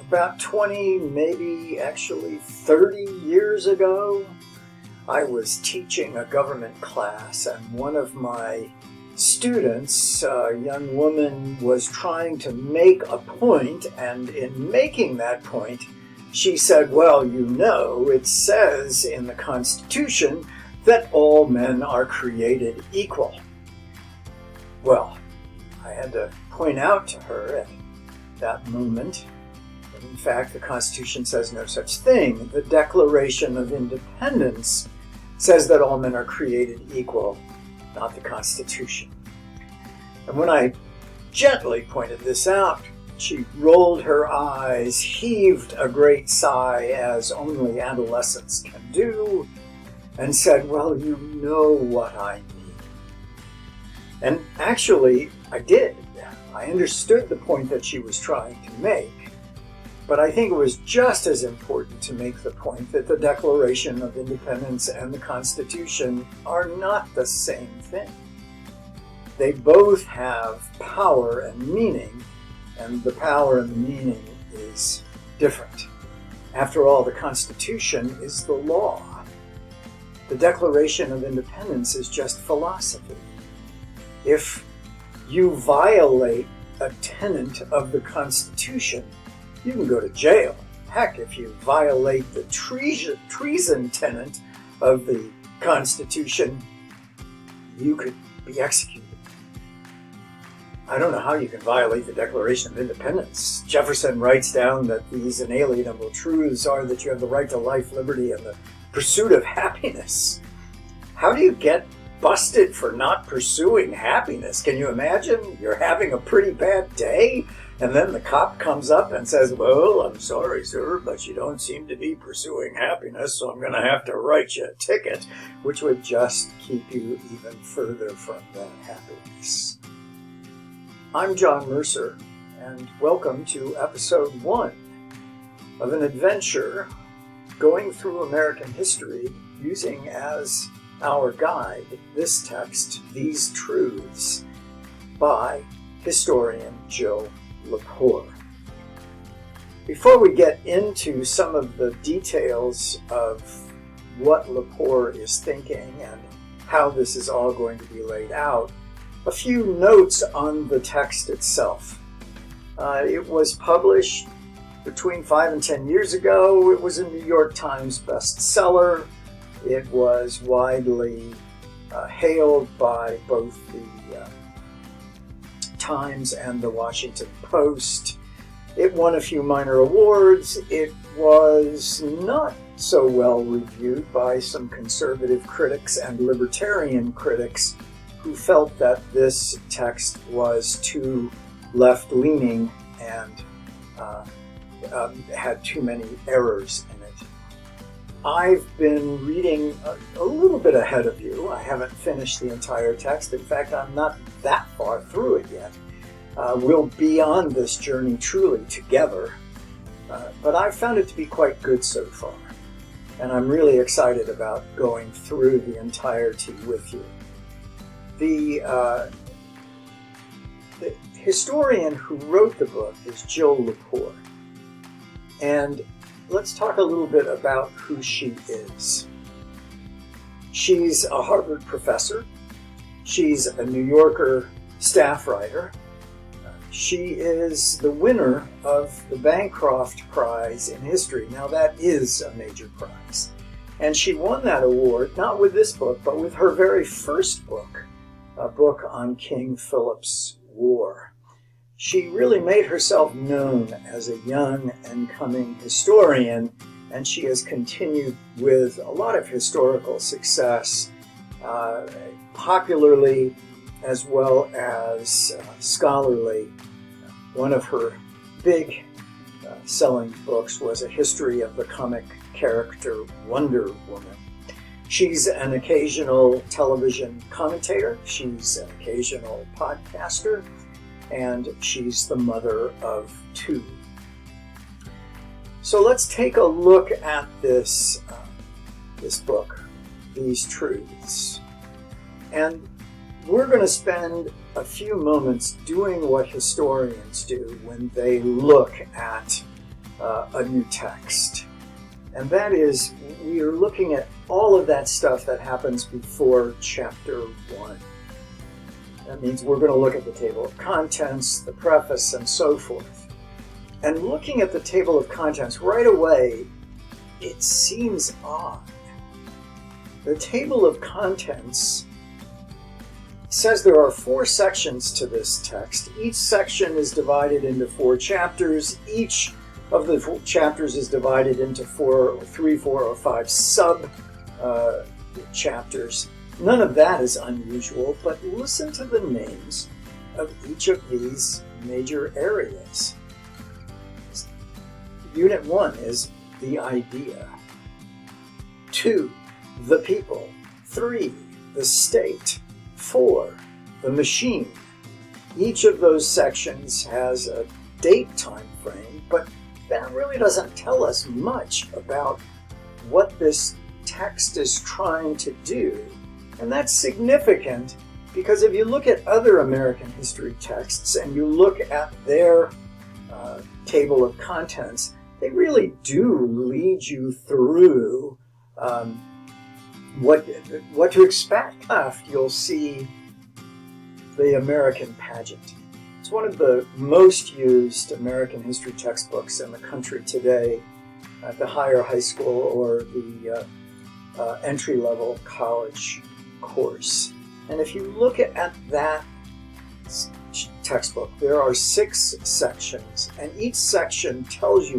About 20, maybe actually 30 years ago, I was teaching a government class, and one of my students, a young woman, was trying to make a point, and in making that point, she said, well, you know, it says in the Constitution that all men are created equal. Well, I had to point out to her at that moment that, in fact, the Constitution says no such thing. The Declaration of Independence says that all men are created equal, not the Constitution. And when I gently pointed this out, she rolled her eyes, heaved a great sigh, as only adolescents can do, and said, well, you know what I mean. And actually, I did. I understood the point that she was trying to make, but I think it was just as important to make the point that the Declaration of Independence and the Constitution are not the same thing. They both have power and meaning, and the power and the meaning is different. After all, the Constitution is the law. The Declaration of Independence is just philosophy. If you violate a tenet of the Constitution, you can go to jail. Heck, if you violate the treason tenet of the Constitution, you could be executed. I don't know how you can violate the Declaration of Independence. Jefferson writes down that these inalienable truths are that you have the right to life, liberty, and the pursuit of happiness. How do you get busted for not pursuing happiness? Can you imagine? You're having a pretty bad day, and then the cop comes up and says, well, I'm sorry, sir, but you don't seem to be pursuing happiness, so I'm going to have to write you a ticket, which would just keep you even further from that happiness. I'm John Mercer, and welcome to episode 1 of an adventure going through American history using as our guide this text, These Truths, by historian Joe Lepore. Before we get into some of the details of what Lepore is thinking and how this is all going to be laid out, a few notes on the text itself. It was published between 5 and 10 years ago. It was a New York Times bestseller. It was widely hailed by both the Times and the Washington Post. It won a few minor awards. It was not so well reviewed by some conservative critics and libertarian critics who felt that this text was too left-leaning and had too many errors in it. I've been reading a little bit ahead of you. I haven't finished the entire text. In fact, I'm not that far through it yet. We'll be on this journey truly together, but I've found it to be quite good so far, and I'm really excited about going through the entirety with you. The historian who wrote the book is Joe Lepore, and let's talk a little bit about who she is. She's a Harvard professor. She's a New Yorker staff writer. She is the winner of the Bancroft Prize in History. Now, that is a major prize. And she won that award, not with this book, but with her very first book, a book on King Philip's War. She really made herself known as a young and coming historian, and she has continued with a lot of historical success, popularly as well as scholarly. One of her big selling books was A History of the Comic Character Wonder Woman. She's an occasional television commentator, she's an occasional podcaster, and she's the mother of 2. So let's take a look at this book, These Truths. And we're going to spend a few moments doing what historians do when they look at a new text. And that is, we are looking at all of that stuff that happens before chapter 1. That means we're going to look at the table of contents, the preface, and so forth. And looking at the table of contents right away, it seems odd. The table of contents says there are 4 sections to this text. Each section is divided into 4 chapters. Each of the 4 chapters is divided into 3, 4, or 5 sub chapters. None of that is unusual, but listen to the names of each of these major areas. Unit 1 is the idea. 2, the people. 3, the state. 4, the machine. Each of those sections has a date time frame, but that really doesn't tell us much about what this text is trying to do. And that's significant because if you look at other American history texts and you look at their table of contents, they really do lead you through what to expect. Left, you'll see the American pageant. It's one of the most used American history textbooks in the country today at the higher high school or the entry-level college course. And if you look at that textbook, there are 6 sections, and each section tells you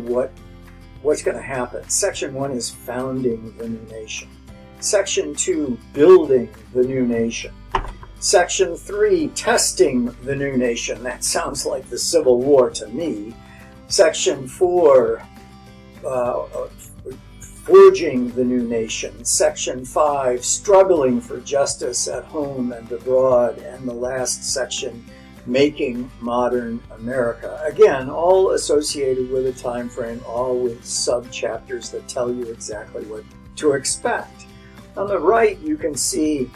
what's going to happen. Section 1 is founding the new nation. Section 2, building the new nation. Section 3, testing the new nation. That sounds like the Civil War to me. Section 4, forging the new nation. Section 5, struggling for justice at home and abroad. And the last section, making modern America. Again, all associated with a time frame, all with sub-chapters that tell you exactly what to expect. On the right, you can see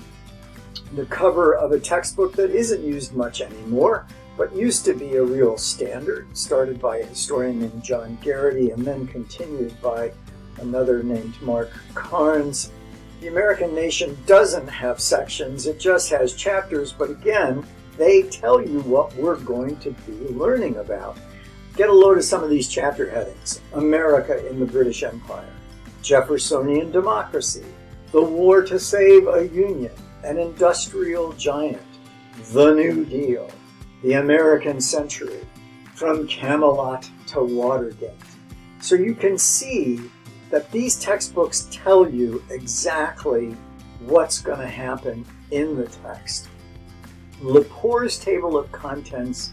the cover of a textbook that isn't used much anymore, but used to be a real standard, started by a historian named John Garrity and then continued by another named Mark Carnes. The American Nation doesn't have sections, it just has chapters, but again, they tell you what we're going to be learning about. Get a load of some of these chapter headings. America in the British Empire, Jeffersonian democracy, the war to save a union, an industrial giant, the New Deal, the American century, from Camelot to Watergate. So you can see that these textbooks tell you exactly what's going to happen in the text. Lepore's table of contents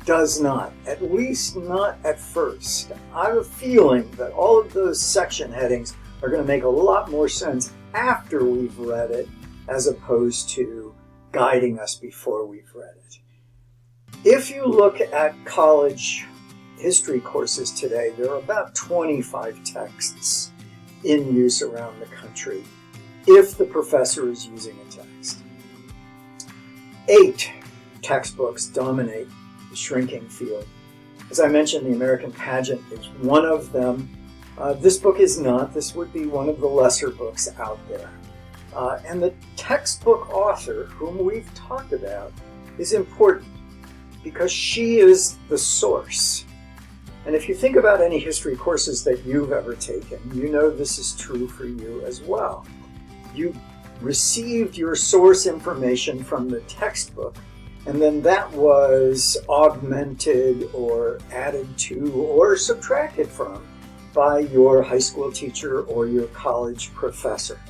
does not, at least not at first. I have a feeling that all of those section headings are going to make a lot more sense after we've read it, as opposed to guiding us before we've read it. If you look at college history courses today, there are about 25 texts in use around the country, if the professor is using a text. 8 textbooks dominate the shrinking field. As I mentioned, the American Pageant is one of them. This book is not. This would be one of the lesser books out there. And the textbook author, whom we've talked about, is important because she is the source. And if you think about any history courses that you've ever taken, you know this is true for you as well. You received your source information from the textbook, and then that was augmented or added to or subtracted from by your high school teacher or your college professor.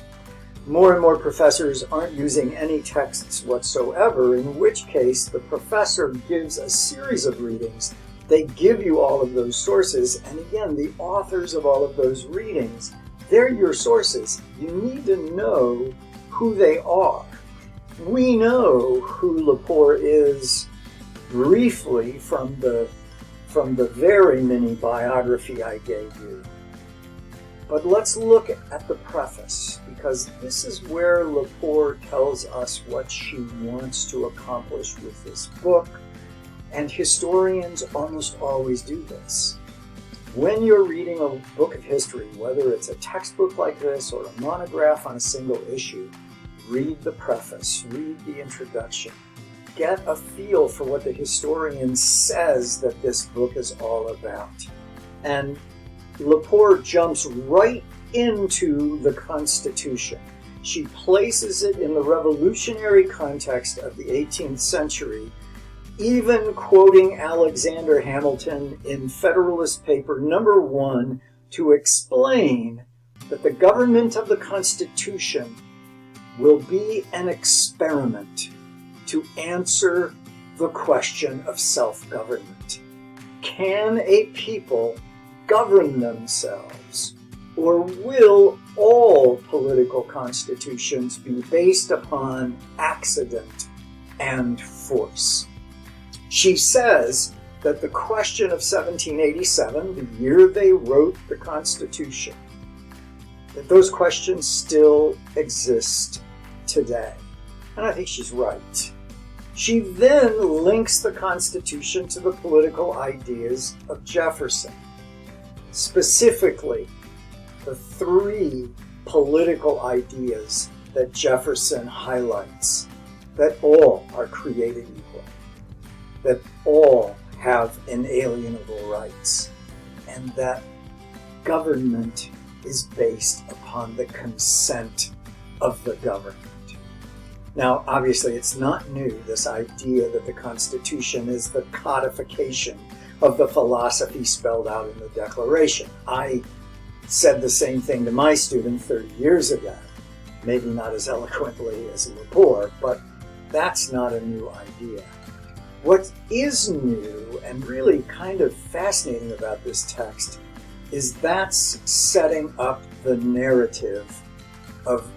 More and more professors aren't using any texts whatsoever, in which case the professor gives a series of readings. They give you all of those sources, and again, the authors of all of those readings, they're your sources. You need to know who they are. We know who Lepore is briefly from the very mini biography I gave you. But let's look at the preface, because this is where Lepore tells us what she wants to accomplish with this book, and historians almost always do this. When you're reading a book of history, whether it's a textbook like this or a monograph on a single issue, read the preface, read the introduction. Get a feel for what the historian says that this book is all about. And Lepore jumps right into the Constitution. She places it in the revolutionary context of the 18th century, even quoting Alexander Hamilton in Federalist Paper number 1 to explain that the government of the Constitution will be an experiment to answer the question of self-government. Can a people govern themselves, or will all political constitutions be based upon accident and force? She says that the question of 1787, the year they wrote the Constitution, that those questions still exist today. And I think she's right. She then links the Constitution to the political ideas of Jefferson, specifically the 3 political ideas that Jefferson highlights: that all are created equal, that all have inalienable rights, and that government is based upon the consent of the government. Now, obviously, it's not new, this idea that the Constitution is the codification of the philosophy spelled out in the Declaration. I said the same thing to my student 30 years ago, maybe not as eloquently as Lepore, but that's not a new idea. What is new and really kind of fascinating about this text is that's setting up the narrative of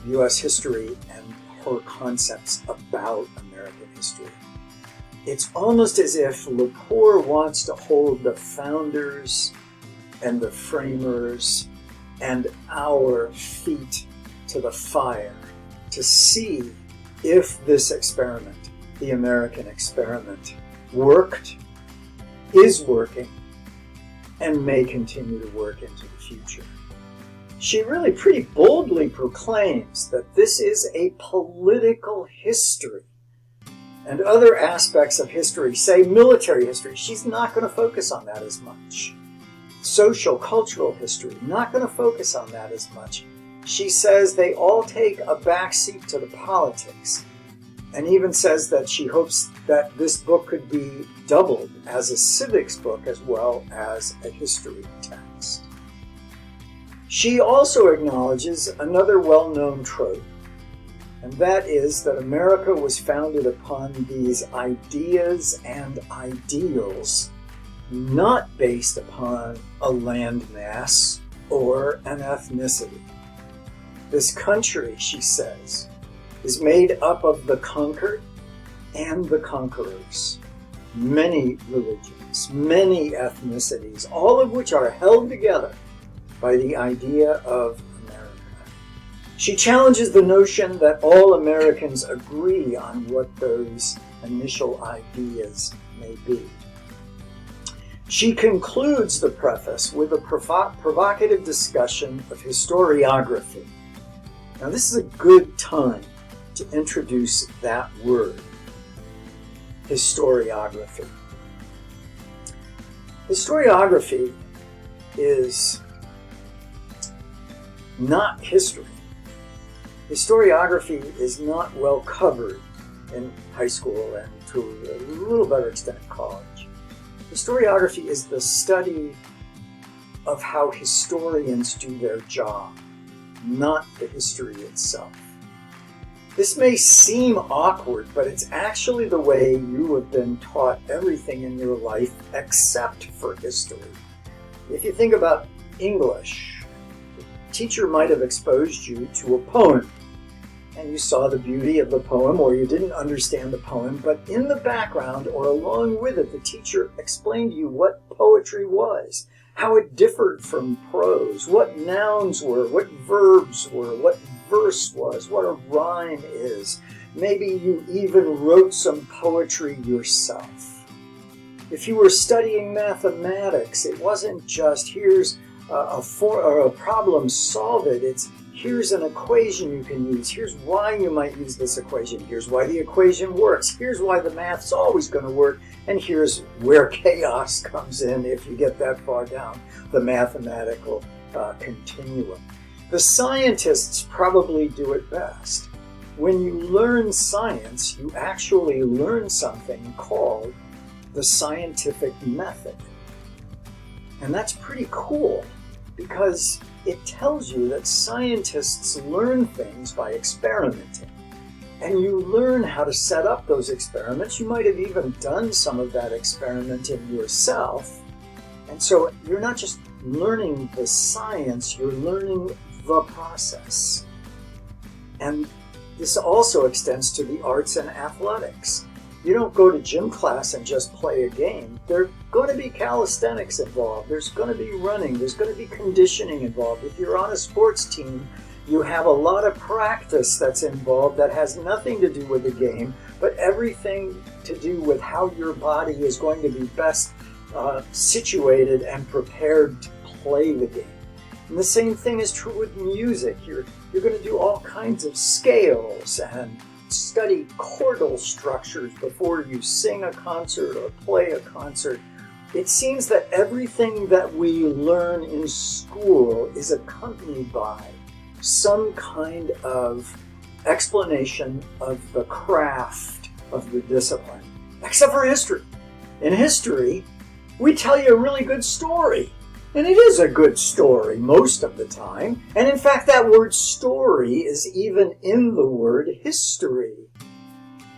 U.S. history and her concepts about American history. It's almost as if Lepore wants to hold the founders and the framers and our feet to the fire to see if this experiment, the American experiment, worked, is working, and may continue to work into the future. She really pretty boldly proclaims that this is a political history. And other aspects of history, say military history, she's not going to focus on that as much. Social, cultural history, not going to focus on that as much. She says they all take a backseat to the politics, and even says that she hopes that this book could be doubled as a civics book as well as a history text. She also acknowledges another well-known trope, and that is that America was founded upon these ideas and ideals, not based upon a landmass or an ethnicity. This country, she says, is made up of the conquered and the conquerors, many religions, many ethnicities, all of which are held together by the idea of America. She challenges the notion that all Americans agree on what those initial ideas may be. She concludes the preface with a provocative discussion of historiography. Now, this is a good time to introduce that word, historiography. Historiography is not history. Historiography is not well covered in high school and to a little better extent in college. Historiography is the study of how historians do their job, not the history itself. This may seem awkward, but it's actually the way you have been taught everything in your life except for history. If you think about English, the teacher might have exposed you to a poem, and you saw the beauty of the poem, or you didn't understand the poem, but in the background or along with it, the teacher explained to you what poetry was, how it differed from prose, what nouns were, what verbs were, what verse was, what a rhyme is. Maybe you even wrote some poetry yourself. If you were studying mathematics, it wasn't just here's a problem, solve it. It's here's an equation you can use. Here's why you might use this equation. Here's why the equation works. Here's why the math's always going to work. And here's where chaos comes in if you get that far down the mathematical continuum. The scientists probably do it best. When you learn science, you actually learn something called the scientific method. And that's pretty cool because it tells you that scientists learn things by experimenting. And you learn how to set up those experiments. You might have even done some of that experimenting yourself. And so you're not just learning the science, you're learning the process. And this also extends to the arts and athletics. You don't go to gym class and just play a game. There's going to be calisthenics involved. There's going to be running. There's going to be conditioning involved. If you're on a sports team, you have a lot of practice that's involved that has nothing to do with the game, but everything to do with how your body is going to be best situated and prepared to play the game. And the same thing is true with music. You're going to do all kinds of scales and study chordal structures before you sing a concert or play a concert. It seems that everything that we learn in school is accompanied by some kind of explanation of the craft of the discipline, except for history. In history, we tell you a really good story. And it is a good story most of the time. And in fact, that word story is even in the word history.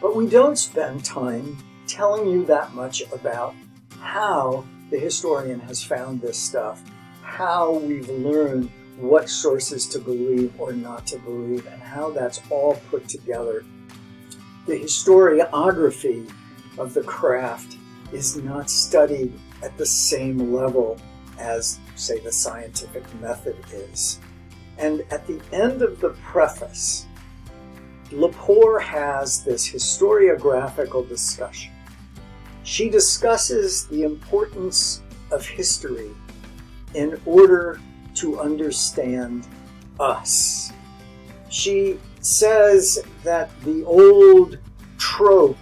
But we don't spend time telling you that much about how the historian has found this stuff, how we've learned what sources to believe or not to believe, and how that's all put together. The historiography of the craft is not studied at the same level as, say, the scientific method is. And at the end of the preface, Lepore has this historiographical discussion. She discusses the importance of history in order to understand us. She says that the old trope,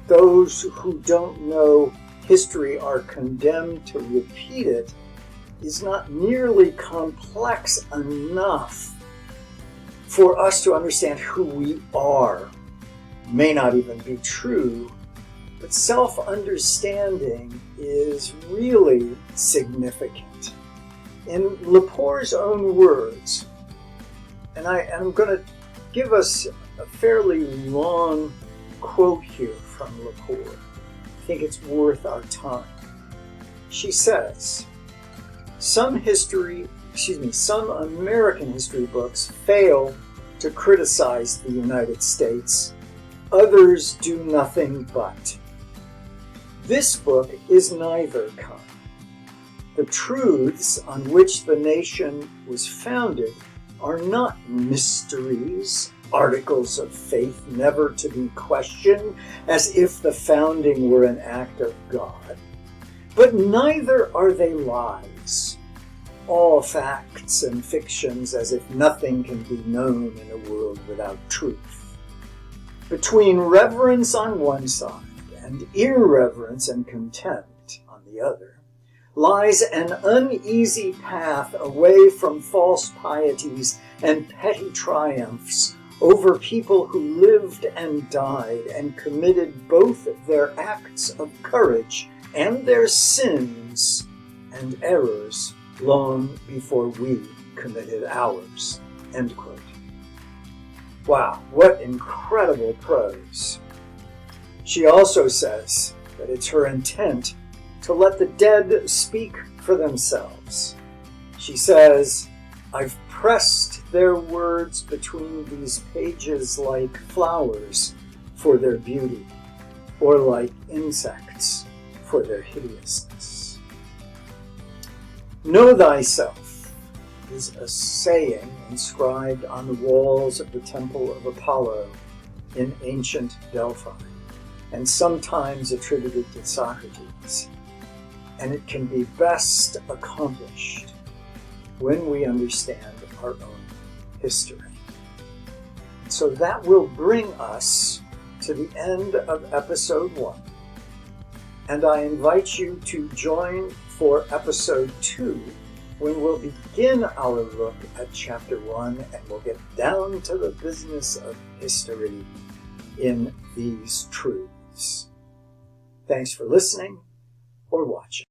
those who don't know history are condemned to repeat it, is not nearly complex enough for us to understand who we are. May not even be true, but self-understanding is really significant. In Lepore's own words, and I'm going to give us a fairly long quote here from Lepore. I think it's worth our time. She says, Some American history books fail to criticize the United States. Others do nothing but. This book is neither kind. The truths on which the nation was founded are not mysteries, articles of faith never to be questioned, as if the founding were an act of God. But neither are they lies, all facts and fictions, as if nothing can be known in a world without truth. Between reverence on one side and irreverence and contempt on the other, lies an uneasy path away from false pieties and petty triumphs over people who lived and died and committed both their acts of courage and their sins and errors long before we committed ours. End quote. Wow, what incredible prose. She also says that it's her intent to let the dead speak for themselves. She says, I've pressed their words between these pages like flowers for their beauty, or like insects for their hideousness. Know thyself is a saying inscribed on the walls of the Temple of Apollo in ancient Delphi. and sometimes attributed to Socrates. And it can be best accomplished when we understand our own history. So that will bring us to the end of episode 1. And I invite you to join for episode 2, when we'll begin our look at chapter 1 and we'll get down to the business of history in these truths. Thanks for listening or watching.